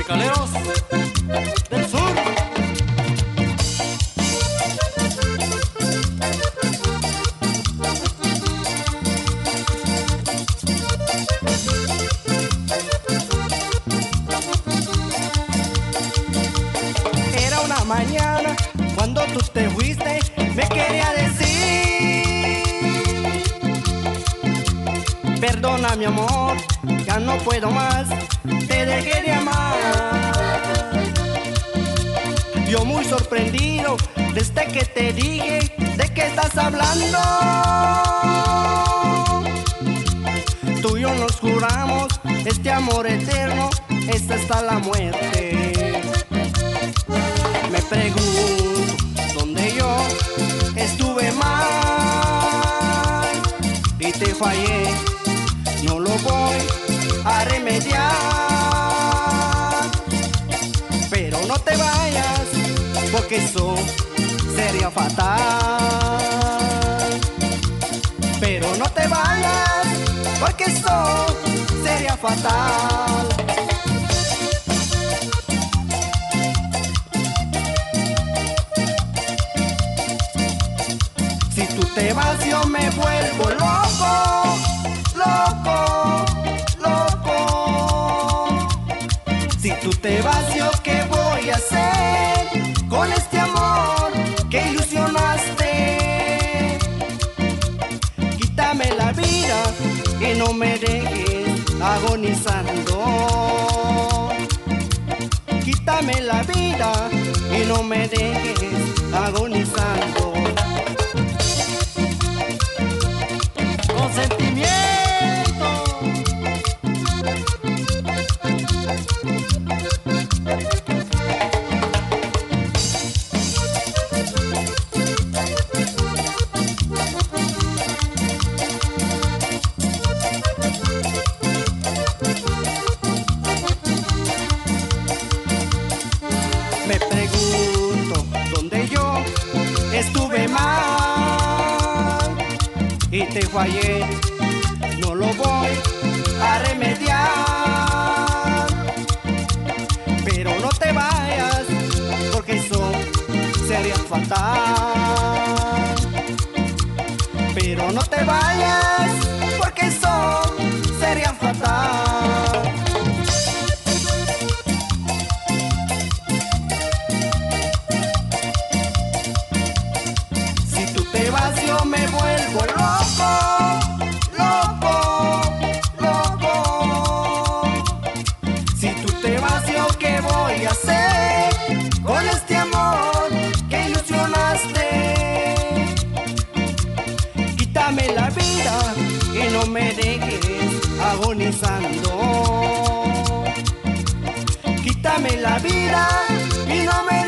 Musicaleros del Sur. Era una mañana cuando tú te fuiste, me quería decir: perdona mi amor, ya no puedo más, te dejé de amar. Yo muy sorprendido desde que te dije de qué estás hablando. Tú y yo nos juramos este amor eterno, esta está la muerte. Me pregunto dónde yo estuve mal y te fallé, no lo voy a remediar. Pero no te vayas, porque eso sería fatal. Pero no te vayas, porque eso sería fatal. Si tú te vas yo me vuelvo loco, loco, loco. Si tú te vas yo qué voy a hacer con este amor que ilusionaste. Quítame la vida y no me dejes agonizando. Quítame la vida y no me dejes agonizando. Consentimiento. Me pregunto dónde yo estuve mal y te fallé, no lo voy a remediar. Pero no te vayas, porque eso sería fatal. Pero no te vayas, porque eso sería fatal. Si tú te vas yo me vuelvo loco, loco, loco. Si tú te vas yo qué voy a hacer con este amor que ilusionaste. Quítame la vida y no me dejes agonizando. Quítame la vida y no me